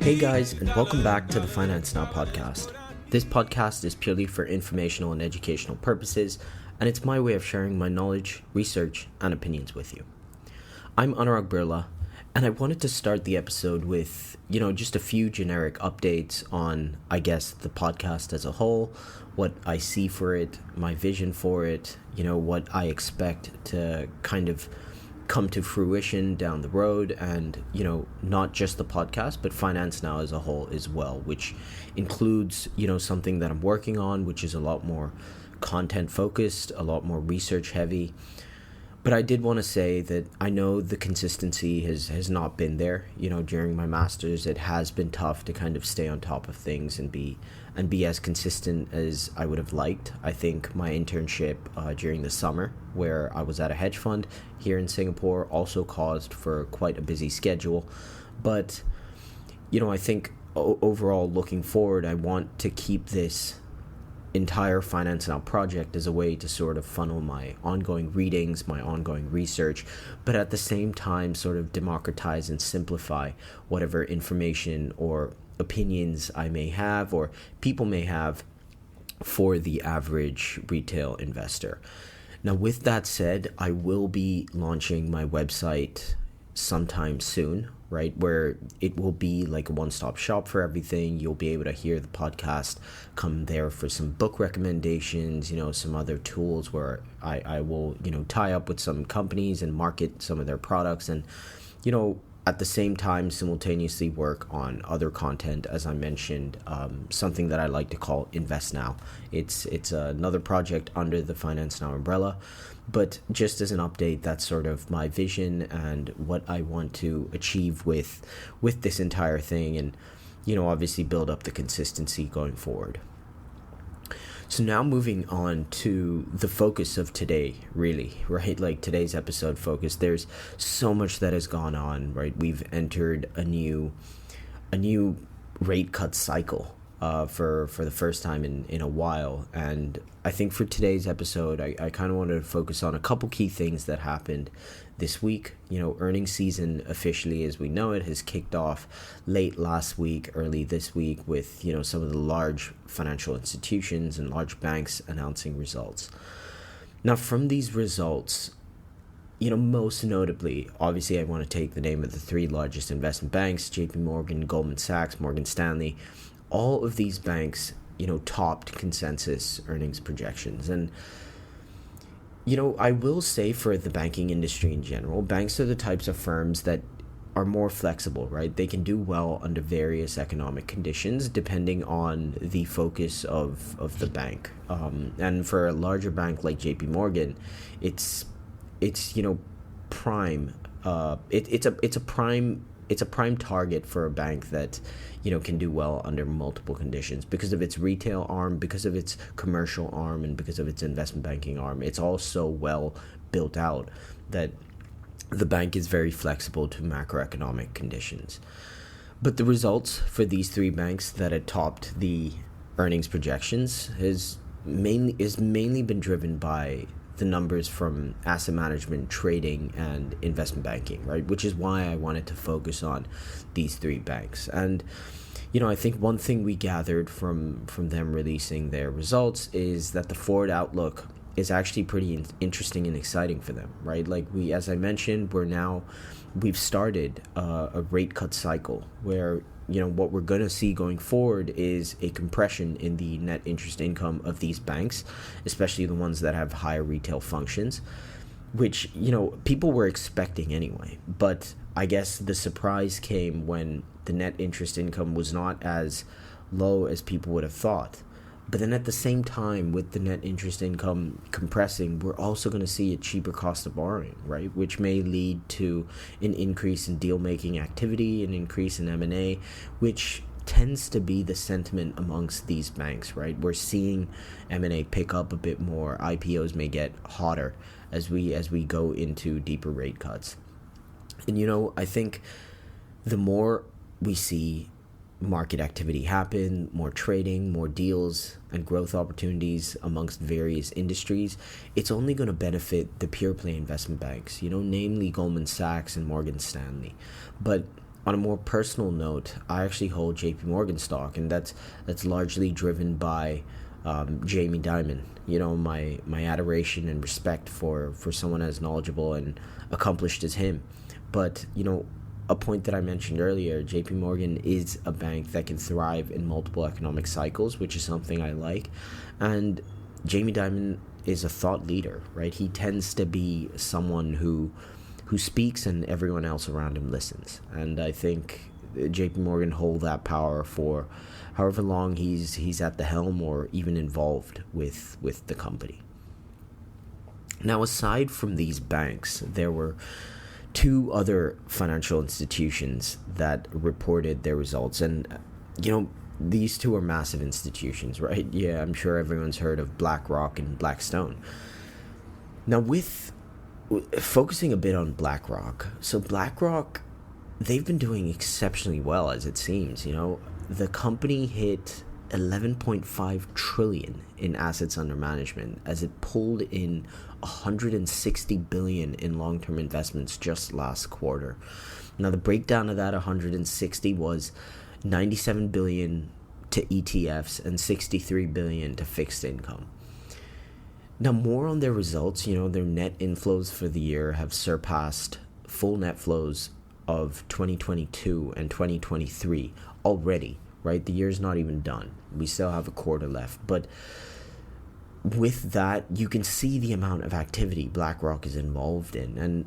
Hey guys, and welcome back to the Finance Now podcast. This podcast is purely for informational and educational purposes, and it's my way of sharing my knowledge, research, and opinions with you. I'm Anurag Birla, and I wanted to start the episode with, just a few generic updates on, the podcast as a whole, what I see for it, my vision for it, what I expect to kind of come to fruition down the road, and not just the podcast but Finance Now as a whole as well, which includes something that I'm working on, which is a lot more content focused, a lot more research heavy. But I did want to say that I know the consistency has not been there. During my master's, it has been tough to kind of stay on top of things and be as consistent as I would have liked. I think my internship during the summer, where I was at a hedge fund here in Singapore, also caused for quite a busy schedule. But, I think overall looking forward, I want to keep this entire Finance Now project as a way to sort of funnel my ongoing readings, my ongoing research, but at the same time sort of democratize and simplify whatever information or opinions I may have or people may have for the average retail investor. Now, with that said, I will be launching my website sometime soon, right, where it will be like a one-stop shop for everything. You'll be able to hear the podcast come there for some book recommendations, some other tools where I will, tie up with some companies and market some of their products, and, at the same time simultaneously work on other content, as I mentioned, something that I like to call Invest Now. It's another project under the Finance Now umbrella, but just as an update, that's sort of my vision and what I want to achieve with this entire thing, and obviously build up the consistency going forward. So now moving on to the focus of today, really, right? Like today's episode focus, there's so much that has gone on, right? We've entered a new rate cut cycle for the first time in a while. And I think for today's episode, I kind of wanted to focus on a couple key things that happened this week. Earnings season officially, as we know it, has kicked off late last week, early this week, with, some of the large financial institutions and large banks announcing results. Now, from these results, most notably, obviously, I want to take the name of the three largest investment banks, JP Morgan, Goldman Sachs, Morgan Stanley. All of these banks, topped consensus earnings projections. And, I will say for the banking industry in general, banks are the types of firms that are more flexible, right? They can do well under various economic conditions depending on the focus of the bank. And for a larger bank like JP Morgan, it's prime. It's a prime target for a bank that can do well under multiple conditions because of its retail arm, because of its commercial arm, and because of its investment banking arm. It's all so well built out that the bank is very flexible to macroeconomic conditions. But the results for these three banks that had topped the earnings projections is mainly been driven by the numbers from asset management, trading, and investment banking, right? Which is why I wanted to focus on these three banks. And, I think one thing we gathered from them releasing their results is that the forward outlook is actually pretty interesting and exciting for them, right? Like as I mentioned, we've started a rate cut cycle where what we're going to see going forward is a compression in the net interest income of these banks, especially the ones that have higher retail functions, which, people were expecting anyway. But I guess the surprise came when the net interest income was not as low as people would have thought. But then at the same time, with the net interest income compressing, we're also going to see a cheaper cost of borrowing, right? Which may lead to an increase in deal-making activity, an increase in M&A, which tends to be the sentiment amongst these banks, right? We're seeing M&A pick up a bit more. IPOs may get hotter as we go into deeper rate cuts. And, I think the more we see market activity happen, more trading, more deals, and growth opportunities amongst various industries, it's only going to benefit the pure play investment banks, namely Goldman Sachs and Morgan Stanley. But on a more personal note, I actually hold JP Morgan stock, and that's largely driven by Jamie Dimon. My adoration and respect for someone as knowledgeable and accomplished as him. But a point that I mentioned earlier, JP Morgan is a bank that can thrive in multiple economic cycles, which is something I like. And Jamie Dimon is a thought leader, right? He tends to be someone who speaks and everyone else around him listens. And I think JP Morgan hold that power for however long he's at the helm or even involved with the company. Now, aside from these banks, there were two other financial institutions that reported their results. And, these two are massive institutions, right? Yeah, I'm sure everyone's heard of BlackRock and Blackstone. Now, with focusing a bit on BlackRock, so BlackRock, they've been doing exceptionally well, as it seems. The company hit 11.5 trillion in assets under management as it pulled in 160 billion in long-term investments just last quarter. Now, the breakdown of that 160 was 97 billion to ETFs and 63 billion to fixed income. Now, more on their results, their net inflows for the year have surpassed full net flows of 2022 and 2023 already, right? The year's not even done. We still have a quarter left. But with that, you can see the amount of activity BlackRock is involved in. And,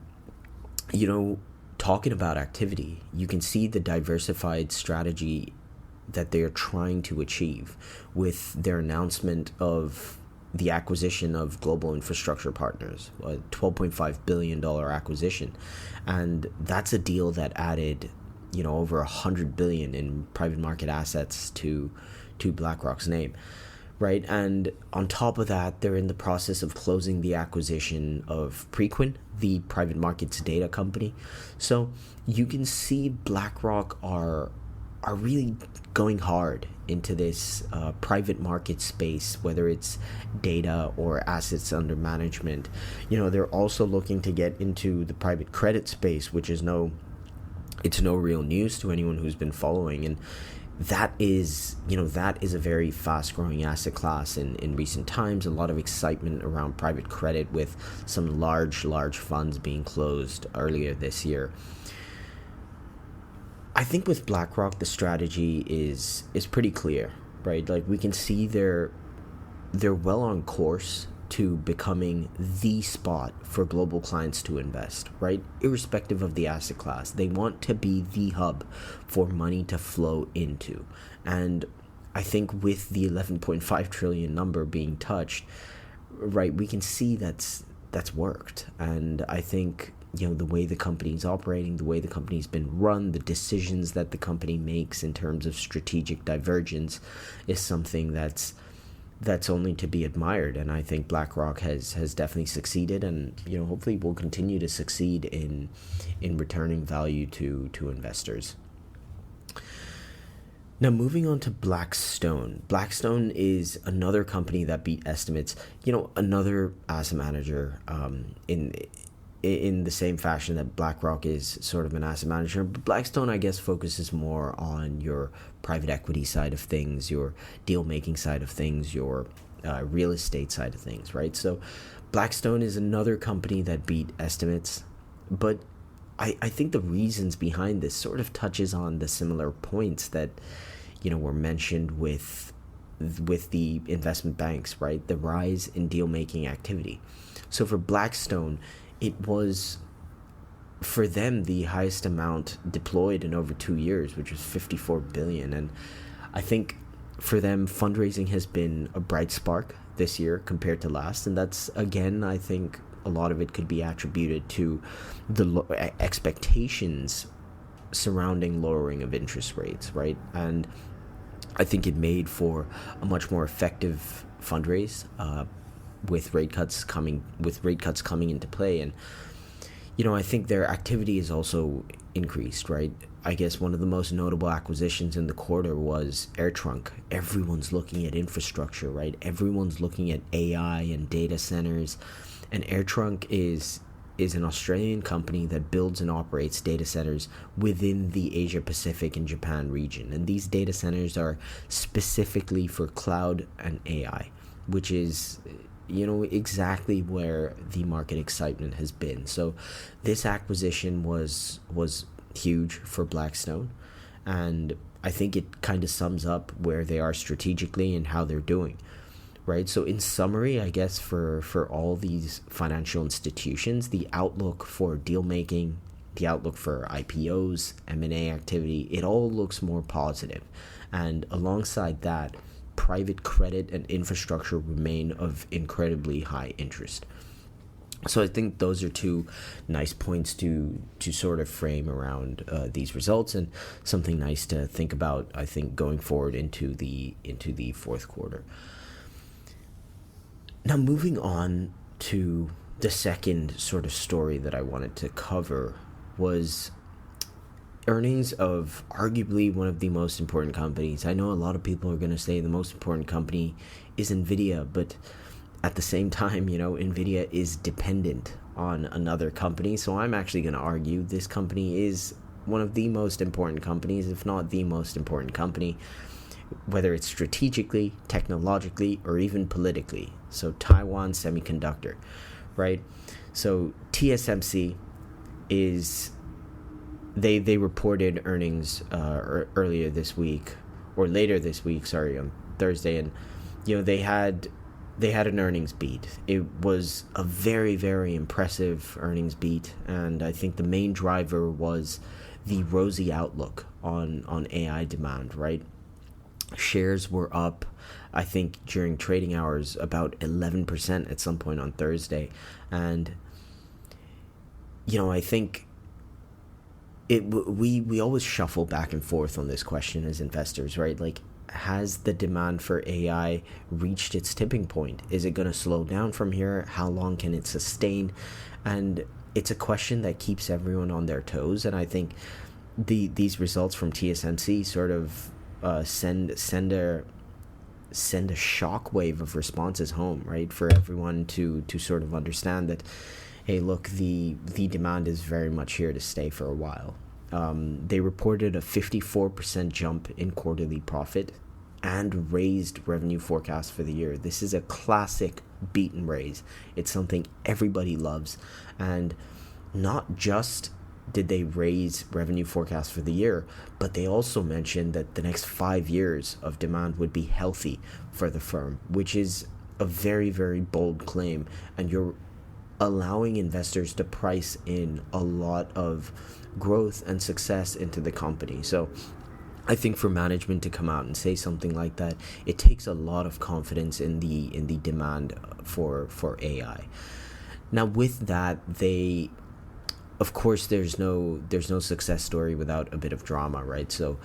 talking about activity, you can see the diversified strategy that they are trying to achieve with their announcement of the acquisition of Global Infrastructure Partners, a $12.5 billion acquisition. And that's a deal that added, over $100 billion in private market assets to BlackRock's name, right? And on top of that, they're in the process of closing the acquisition of Preqin, the private markets data company. So you can see BlackRock are really going hard into this private market space, whether it's data or assets under management. They're also looking to get into the private credit space, which is no real news to anyone who's been following. And that is a very fast growing asset class in recent times. A lot of excitement around private credit with some large funds being closed earlier this year. I think with BlackRock, the strategy is pretty clear, right? Like, we can see they're well on course to becoming the spot for global clients to invest, right? Irrespective of the asset class, they want to be the hub for money to flow into. And I think with the 11.5 trillion number being touched, right, we can see that's worked. And I think the way the company's operating, the way the company's been run, the decisions that the company makes in terms of strategic divergence is something that's only to be admired. And I think BlackRock has definitely succeeded, and hopefully will continue to succeed in returning value to investors. Now, moving on to Blackstone. Blackstone is another company that beat estimates. Another asset manager in the same fashion that BlackRock is sort of an asset manager. But Blackstone, I guess, focuses more on your private equity side of things, your deal-making side of things, your real estate side of things, right? So Blackstone is another company that beat estimates. But I think the reasons behind this sort of touches on the similar points that, were mentioned with the investment banks, right? The rise in deal-making activity. So for Blackstone, it was, for them, the highest amount deployed in over 2 years, which was 54 billion. And I think for them, fundraising has been a bright spark this year compared to last. And that's, again, I think a lot of it could be attributed to the expectations surrounding lowering of interest rates, right? And I think it made for a much more effective fundraise with rate cuts coming into play. And I think their activity is also increased, right? I guess one of the most notable acquisitions in the quarter was AirTrunk. Everyone's looking at infrastructure, right? Everyone's looking at AI and data centers, and AirTrunk is is an Australian company that builds and operates data centers within the Asia Pacific and Japan region. And these data centers are specifically for cloud and AI, which is, exactly where the market excitement has been. So this acquisition was huge for Blackstone, and I think it kind of sums up where they are strategically and how they're doing. Right. So in summary, I guess for all these financial institutions, the outlook for deal making, the outlook for IPOs, M&A activity, it all looks more positive. And alongside that, private credit and infrastructure remain of incredibly high interest. So I think those are two nice points to sort of frame around these results, and something nice to think about, I think, going forward into the fourth quarter. Now, moving on to the second sort of story that I wanted to cover was earnings of arguably one of the most important companies. I know a lot of people are going to say the most important company is NVIDIA, but at the same time, NVIDIA is dependent on another company. So I'm actually going to argue this company is one of the most important companies, if not the most important company, whether it's strategically, technologically, or even politically. So Taiwan Semiconductor, right? So TSMC is, they reported earnings earlier this week, or later this week, on Thursday, and they had an earnings beat. It was a very, very impressive earnings beat, and I think the main driver was the rosy outlook on AI demand, right? Shares were up, I think, during trading hours about 11% at some point on Thursday. And, I think we always shuffle back and forth on this question as investors, right? Like, has the demand for AI reached its tipping point? Is it going to slow down from here? How long can it sustain? And it's a question that keeps everyone on their toes. And I think these results from TSMC sort of send a shockwave of responses home, right, for everyone to sort of understand that, hey, look, the demand is very much here to stay for a while. They reported a 54% jump in quarterly profit and raised revenue forecast for the year. This is a classic beat and raise. It's something everybody loves. And not just did they raise revenue forecast for the year, but they also mentioned that the next 5 years of demand would be healthy for the firm, which is a very, very bold claim. And you're allowing investors to price in a lot of growth and success into the company. So I think for management to come out and say something like that, it takes a lot of confidence in the demand for AI. Now, with that, of course, there's no success story without a bit of drama, right? So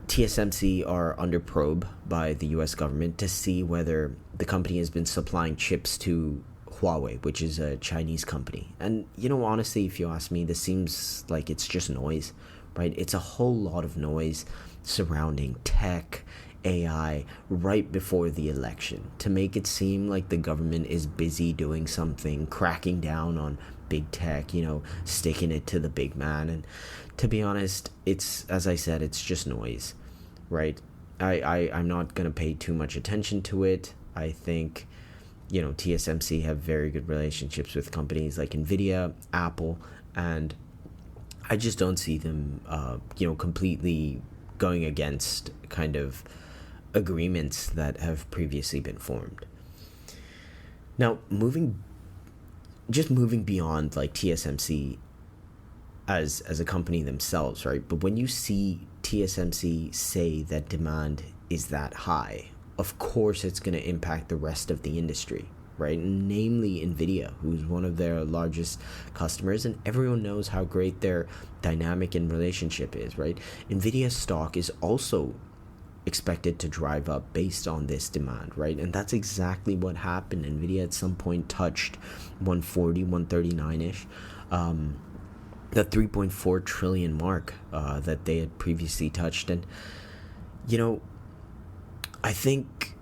TSMC are under probe by the US government to see whether the company has been supplying chips to Huawei, which is a Chinese company. And, honestly, if you ask me, this seems like it's just noise, right? It's a whole lot of noise surrounding tech, AI, right before the election to make it seem like the government is busy doing something, cracking down on big tech, sticking it to the big man. And to be honest, it's, as I said, it's just noise, right? I'm not going to pay too much attention to it. I think, TSMC have very good relationships with companies like NVIDIA, Apple, and I just don't see them, completely going against kind of agreements that have previously been formed. Now, moving beyond like TSMC as a company themselves, right? But when you see TSMC say that demand is that high, of course it's going to impact the rest of the industry, right? Namely NVIDIA, who's one of their largest customers, and everyone knows how great their dynamic and relationship is, right? NVIDIA stock is also expected to drive up based on this demand, right? And that's exactly what happened. NVIDIA at some point touched 140, 139-ish, the 3.4 trillion mark that they had previously touched. And, I think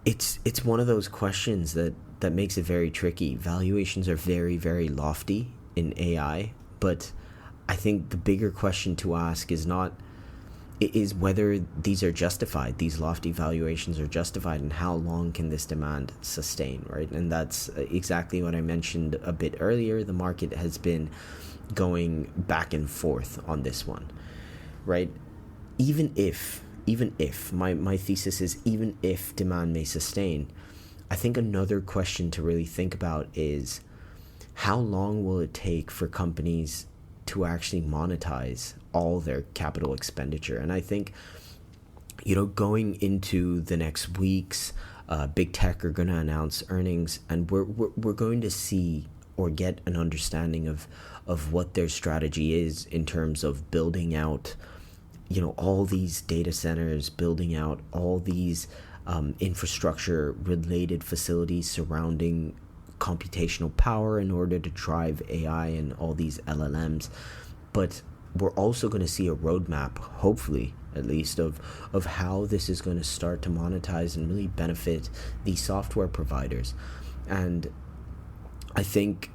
it's one of those questions that makes it very tricky. Valuations are very, very lofty in AI, but I think the bigger question to ask is whether these are justified. These lofty valuations are justified, and how long can this demand sustain, right? And that's exactly what I mentioned a bit earlier. The market has been going back and forth on this one, right? Even if my thesis is, even if demand may sustain, I think another question to really think about is, how long will it take for companies to actually monetize all their capital expenditure? And I think, going into the next weeks, big tech are going to announce earnings, and we're going to see or get an understanding of what their strategy is in terms of building out, all these data centers, building out all these infrastructure related facilities surrounding computational power in order to drive AI and all these LLMs. But we're also going to see a roadmap, hopefully at least, of how this is going to start to monetize and really benefit these software providers. And I think,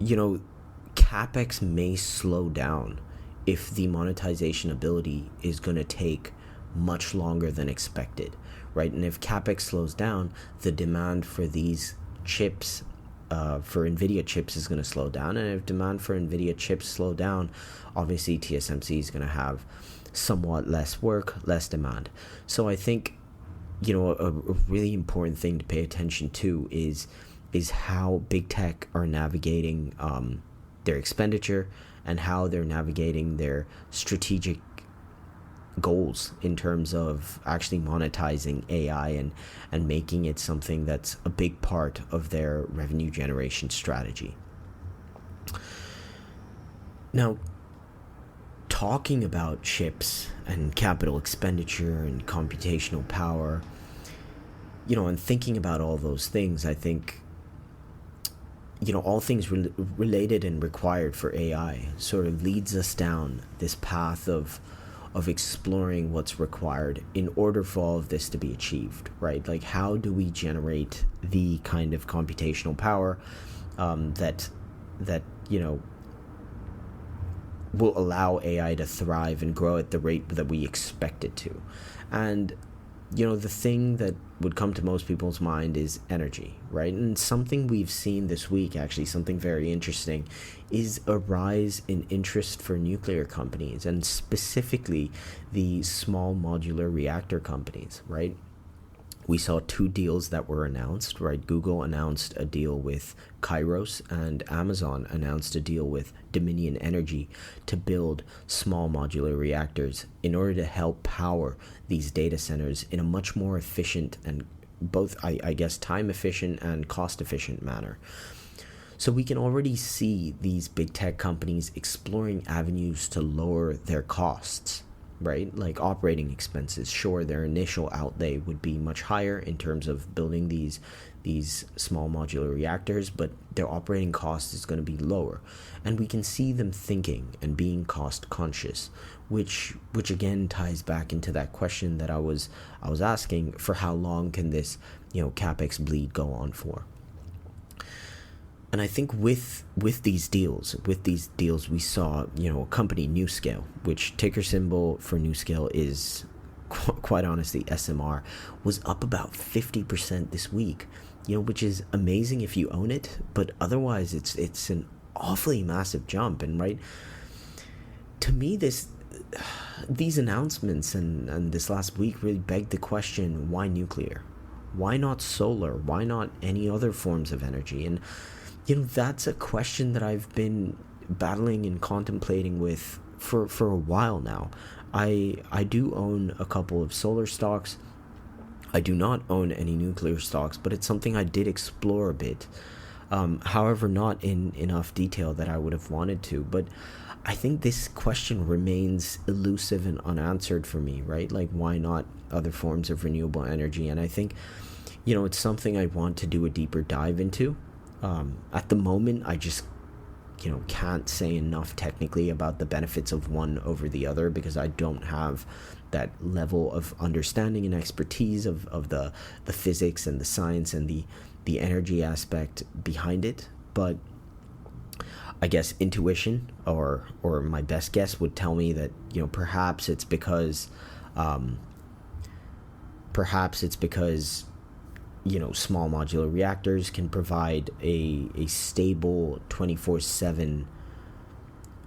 CapEx may slow down if the monetization ability is going to take much longer than expected, right? And if CapEx slows down, the demand for these chips, for NVIDIA chips, is going to slow down. And if demand for NVIDIA chips slow down, obviously TSMC is going to have somewhat less work, less demand. So I think, a really important thing to pay attention to is how big tech are navigating their expenditure, and how they're navigating their strategic goals in terms of actually monetizing AI and making it something that's a big part of their revenue generation strategy. Now, talking about chips and capital expenditure and computational power, and thinking about all those things, I think, all things related and required for AI sort of leads us down this path of exploring what's required in order for all of this to be achieved, right? Like, how do we generate the kind of computational power that will allow AI to thrive and grow at the rate that we expect it to? And the thing that would come to most people's mind is energy, right? And something we've seen this week, actually, something very interesting, is a rise in interest for nuclear companies, and specifically the small modular reactor companies, right? We saw 2 deals that were announced, right? Google announced a deal with Kairos, and Amazon announced a deal with Dominion Energy to build small modular reactors in order to help power these data centers in a much more efficient and both, I guess, time efficient and cost efficient manner. So we can already see these big tech companies exploring avenues to lower their costs, right? Like operating expenses. Sure, their initial outlay would be much higher in terms of building these small modular reactors, but their operating cost is going to be lower. And we can see them thinking and being cost conscious, which again ties back into that question that I was asking, for how long can this, CapEx bleed go on for? And I think with these deals, we saw, a company, NewScale, which ticker symbol for NewScale is, quite honestly, SMR, was up about 50% this week, which is amazing if you own it, but otherwise it's an awfully massive jump. And right, to me, these announcements and this last week really begged the question, why nuclear? Why not solar? Why not any other forms of energy? And that's a question that I've been battling and contemplating with for a while now. I do own a couple of solar stocks. I do not own any nuclear stocks, but it's something I did explore a bit. However, not in enough detail that I would have wanted to. But I think this question remains elusive and unanswered for me, right? Like, why not other forms of renewable energy? And I think, it's something I want to do a deeper dive into. At the moment, I just can't say enough technically about the benefits of one over the other, because I don't have that level of understanding and expertise of the physics and the science and the energy aspect behind it. But I guess intuition or my best guess would tell me that perhaps it's because small modular reactors can provide a stable 24/7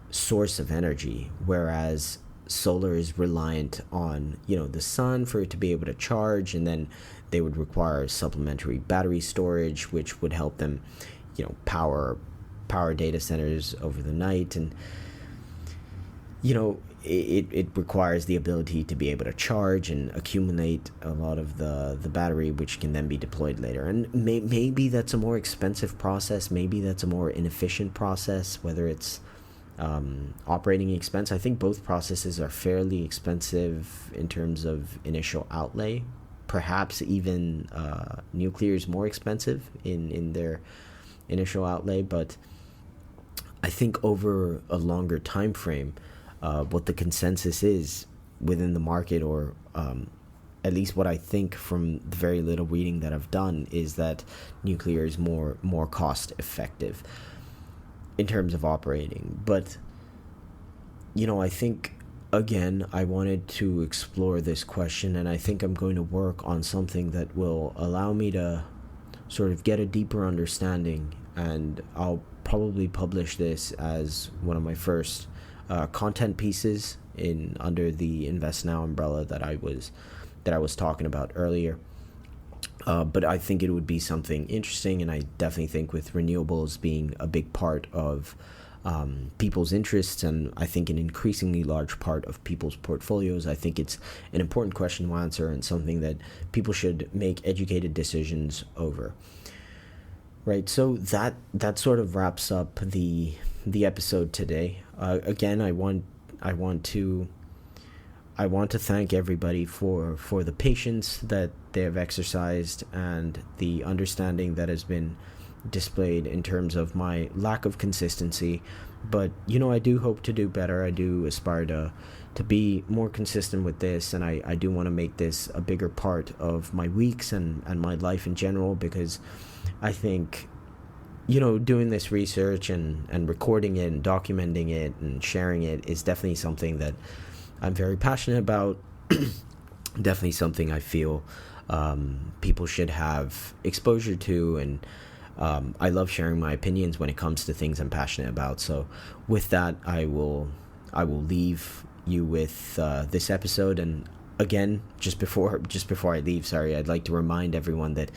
source of energy, whereas solar is reliant on the sun for it to be able to charge, and then they would require supplementary battery storage, which would help them power data centers over the night. And it requires the ability to be able to charge and accumulate a lot of the battery, which can then be deployed later. And maybe that's a more expensive process, maybe that's a more inefficient process, whether it's operating expense. I think both processes are fairly expensive in terms of initial outlay. Perhaps even nuclear is more expensive in their initial outlay, but I think over a longer time frame, what the consensus is within the market, or at least what I think from the very little reading that I've done, is that nuclear is more cost effective in terms of operating. But I think, again, I wanted to explore this question, and I think I'm going to work on something that will allow me to sort of get a deeper understanding, and I'll probably publish this as one of my first content pieces under the Invest Now umbrella that I was talking about earlier. But I think it would be something interesting, and I definitely think with renewables being a big part of people's interests, and I think an increasingly large part of people's portfolios, I think it's an important question to answer, and something that people should make educated decisions over. Right, so that sort of wraps up the episode today. Again, I want to thank everybody for the patience that they have exercised and the understanding that has been displayed in terms of my lack of consistency. But I do hope to do better. I do aspire to be more consistent with this, and I do want to make this a bigger part of my weeks and my life in general, because I think doing this research and recording it and documenting it and sharing it is definitely something that I'm very passionate about. Definitely something I feel people should have exposure to, and I love sharing my opinions when it comes to things I'm passionate about. So with that, I will leave you with this episode. And again, just before I leave, I'd like to remind everyone that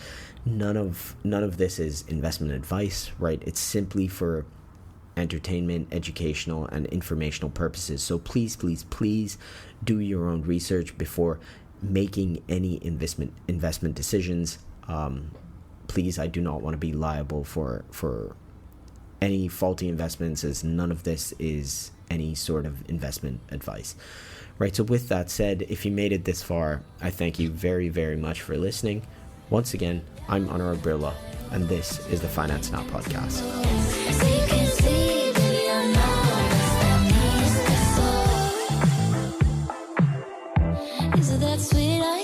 none of this is investment advice, right? It's simply for entertainment, educational, and informational purposes. So please do your own research before making any investment decisions. Please, I do not want to be liable for any faulty investments, as none of this is any sort of investment advice. Right, so with that said, if you made it this far, I thank you very, very much for listening. Once again, I'm Anurag Birla, and this is the Finance Now podcast. Is it that sweet?